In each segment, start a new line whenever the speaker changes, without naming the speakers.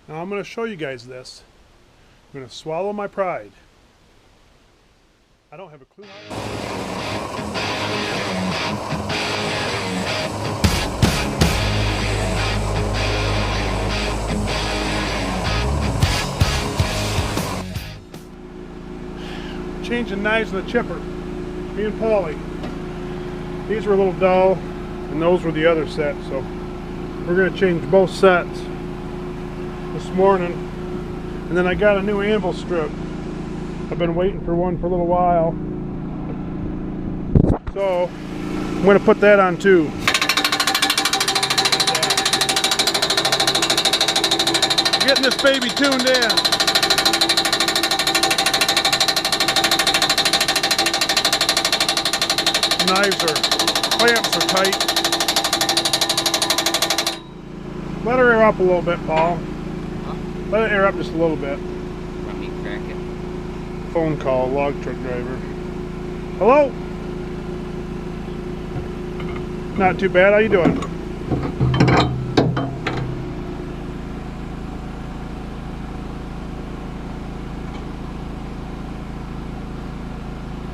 Now I'm going to show you guys this. I'm going to swallow my pride. I don't have a clue Changing knives in the chipper. Me and Paulie. These were a little dull, and those were the other set, so we're going to change both sets this morning. And then I got a new anvil strip. I've been waiting for one for a little while, so I'm going to put that on too. Getting this baby tuned in. Clamps are tight. Let her air up a little bit, Paul.
Huh?
Let it air up just a little bit.
Let me crack it.
Phone call, log truck driver. Hello? Not too bad, how you doing?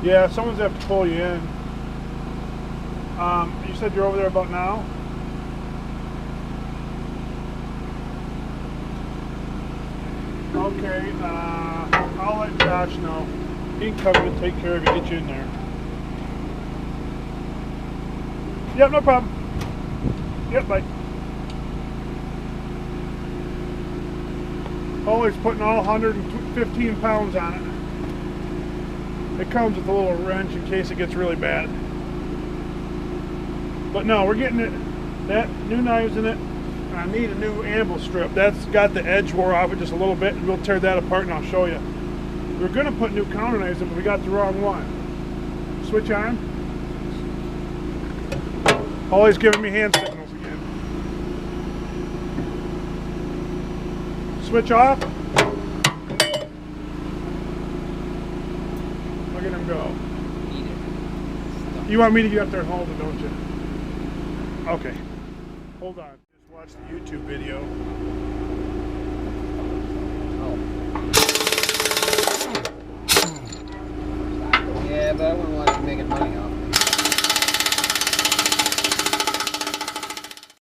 Yeah, someone's have to pull you in. You said you're over there about now? Okay, I'll let Josh know. He can come in and take care of you, get you in there. Yep, no problem. Yep, bye. Always putting all 115 pounds on it. It comes with a little wrench in case it gets really bad. But no, we're getting it, that new knives in it, and I need a new anvil strip. That's got the edge wore off it just a little bit, and we'll tear that apart and I'll show you. We were going to put new counter knives in, but we got the wrong one. Switch on. Always giving me hand signals again. Switch off. Look at him go. You want me to get up there and hold it, don't you? Okay. Hold on. Just watch the YouTube video.
Oh. Yeah, but I wouldn't want you making money off it.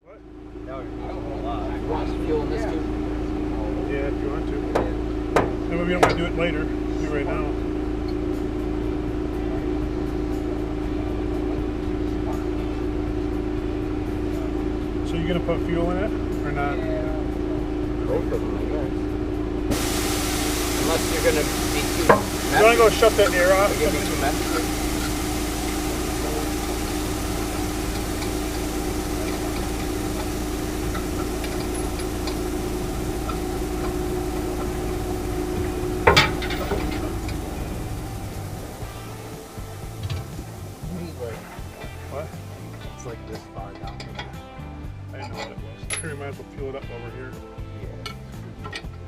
What?
No, you don't want a lot. You want some fuel in this too?
Yeah, if you want to. And maybe you don't want to do it later. Do it right now. So you gonna put fuel in it or not?
Yeah. Both of them, I guess. Unless you're gonna be too messy.
You wanna go shut that air off?
You're gonna be too messy.
What?
It's like this far down here.
I didn't know what it was. Here, we might as well fuel it up over here.
Yeah.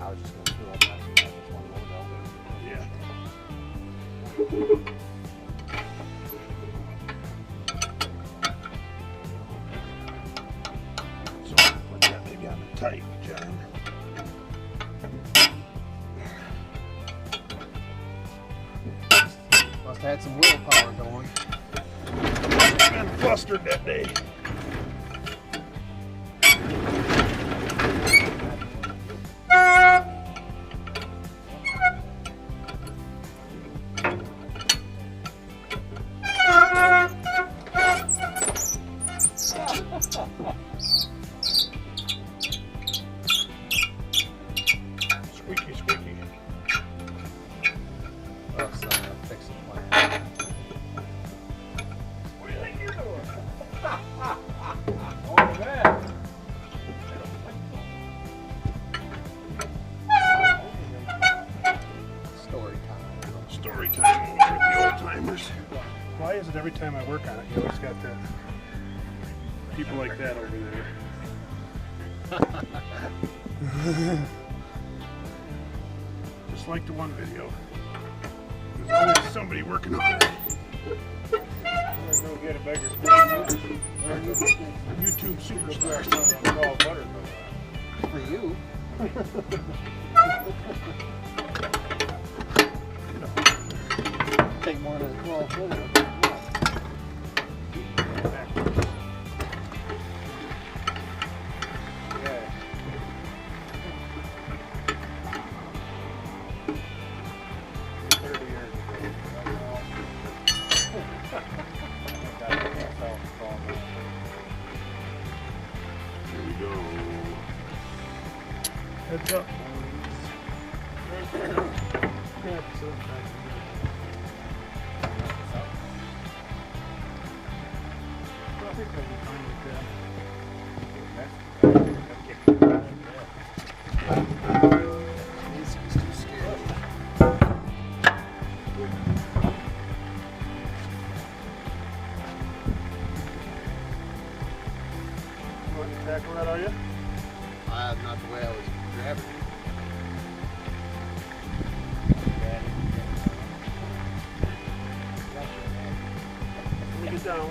I was just gonna fill up that just one load out there.
Yeah. So put that baby on the tight, John.
Must have had some willpower going.
Been flustered that day. Squeaky, squeaky.
Oh, so I'm gonna fix the plan.
What do you think you're doing?
Oh, man. Story time.
Story time over at the old timers. Why is it every time I work on it, you always got the people like that over there? Just like the one video. There's always somebody working on it.
Let's go get a bigger
YouTube superstar.
for you. Take more than a 12 footer.
Heads up. Tackle that, are you?
Not the way I was grabbing it.
Let me get down.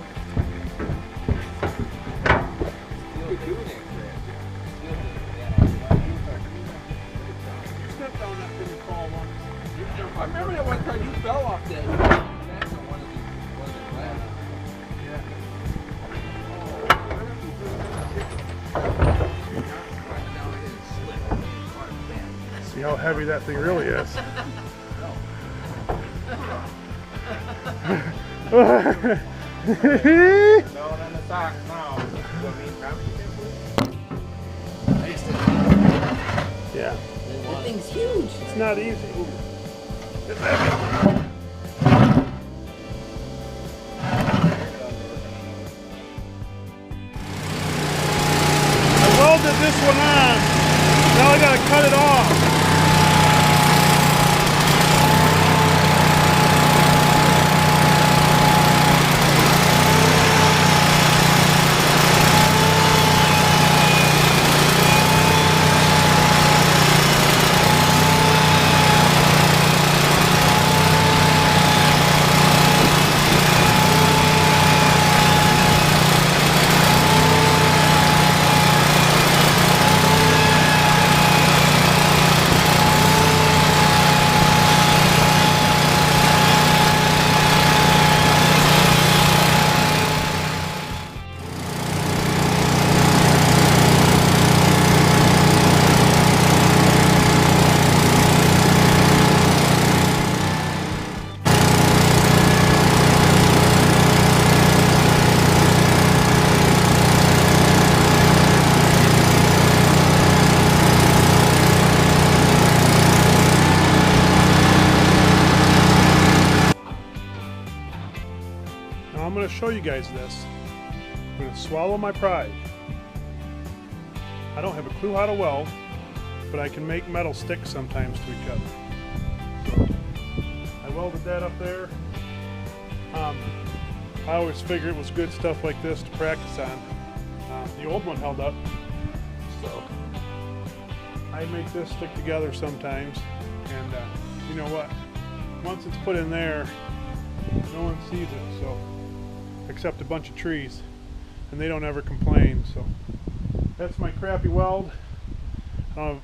Step down that thing and fall once.
I remember that one time you fell off that. That's one of the glass.
See how heavy that thing really is. Yeah.
That thing's huge.
It's not easy. It's heavy. I welded this one on. Now I gotta cut it off. Now I'm going to show you guys this. I'm going to swallow my pride. I don't have a clue how to weld, but I can make metal stick sometimes to each other. So I welded that up there. I always figured it was good stuff like this to practice on. The old one held up, so I make this stick together sometimes. And you know what? Once it's put in there, no one sees it, so except a bunch of trees, and they don't ever complain. So that's my crappy weld. I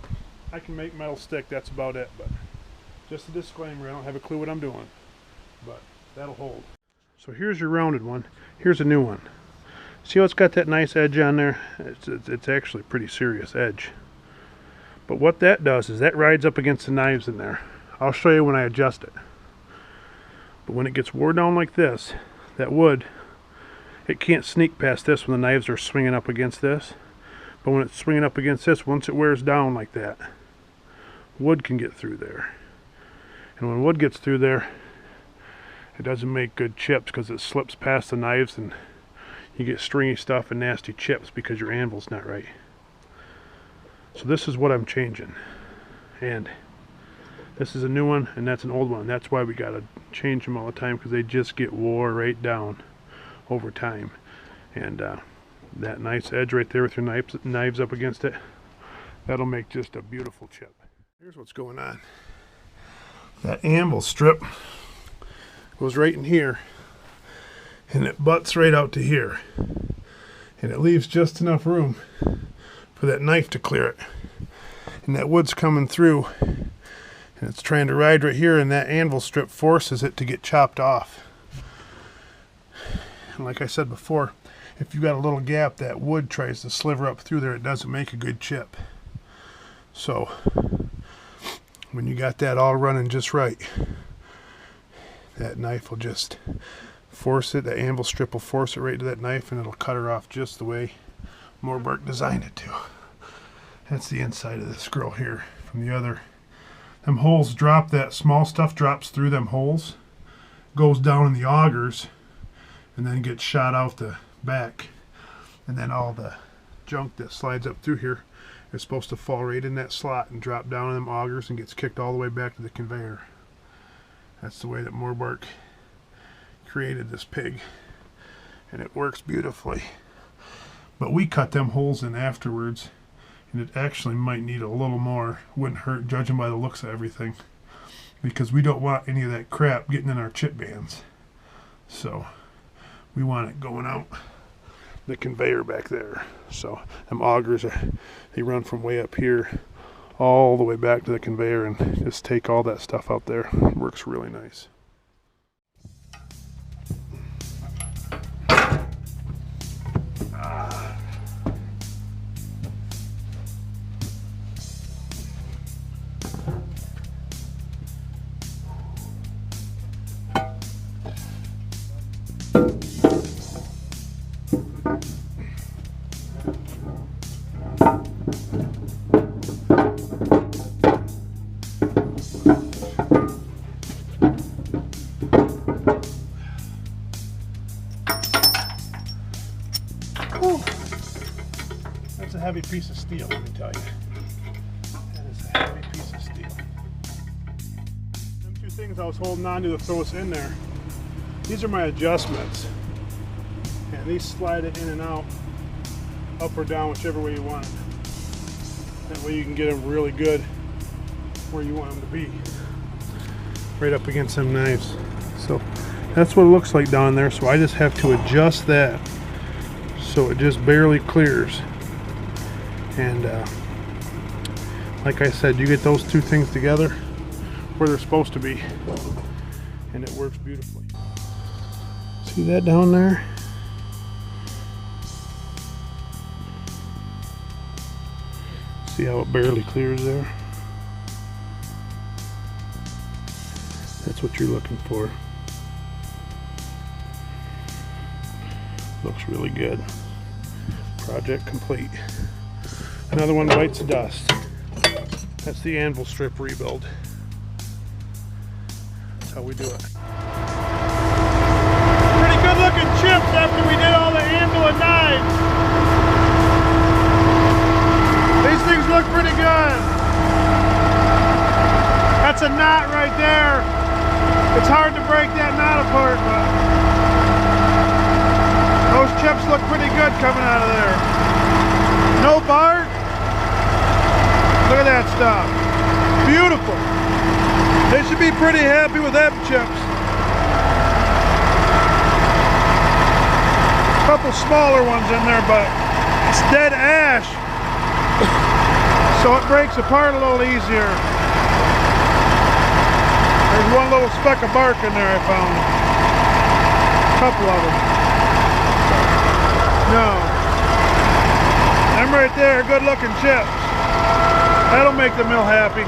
can make metal stick, that's about it, but just a disclaimer, I don't have a clue what I'm doing, but that'll hold. So here's your rounded one. Here's a new one. See how it's got that nice edge on there? It's actually a pretty serious edge. But what that does is that rides up against the knives in there. I'll show you when I adjust it. But when it gets wore down like this, that wood, it can't sneak past this when the knives are swinging up against this. But when it's swinging up against this, once it wears down like that, wood can get through there. And when wood gets through there, it doesn't make good chips because it slips past the knives and you get stringy stuff and nasty chips because your anvil's not right. So this is what I'm changing. And this is a new one and that's an old one. That's why we gotta change them all the time, because they just get wore right down over time. And that nice edge right there with your knives up against it, that'll make just a beautiful chip. Here's what's going on. That anvil strip goes right in here and it butts right out to here, and it leaves just enough room for that knife to clear it. and that wood's coming through, and it's trying to ride right here, and that anvil strip forces it to get chopped off. And like I said before, if you got a little gap, that wood tries to sliver up through there. It doesn't make a good chip. So when you got that all running just right, that knife will just force it, the anvil strip will force it right to that knife, and it'll cut her off just the way Morbark designed it to. That's the inside of this grill here. From the other, them holes drop, that small stuff drops through them holes, goes down in the augers, and then gets shot out the back. And then all the junk that slides up through here is supposed to fall right in that slot and drop down in them augers and gets kicked all the way back to the conveyor. That's the way that Morbark created this pig, and it works beautifully. But we cut them holes in afterwards, and it actually might need a little more. Wouldn't hurt, judging by the looks of everything, because we don't want any of that crap getting in our chip bands. So we want it going out the conveyor back there. So them augers they run from way up here all the way back to the conveyor and just take all that stuff out there. It works really nice. That's a heavy piece of steel, let me tell you. That is a heavy piece of steel. Them two things I was holding on to throw us in there, these are my adjustments. And these slide it in and out, up or down, whichever way you want it. That way you can get them really good where you want them to be. Right up against them knives. So that's what it looks like down there. So I just have to adjust that so it just barely clears. And like I said, you get those two things together where they're supposed to be, and it works beautifully. See that down there? See how it barely clears there? That's what you're looking for. Looks really good. Project complete. Another one bites the dust. That's the anvil strip rebuild. That's how we do it. Pretty good looking chips after we did all the anvil and knives. These things look pretty good. That's a knot right there. It's hard to break that knot apart, but those chips look pretty good coming out of there. No bark. Look at that stuff. Beautiful. They should be pretty happy with them chips. A couple smaller ones in there, but it's dead ash. So it breaks apart a little easier. There's one little speck of bark in there I found. A couple of them. No. Them right there, good looking chips. That'll make the mill happy.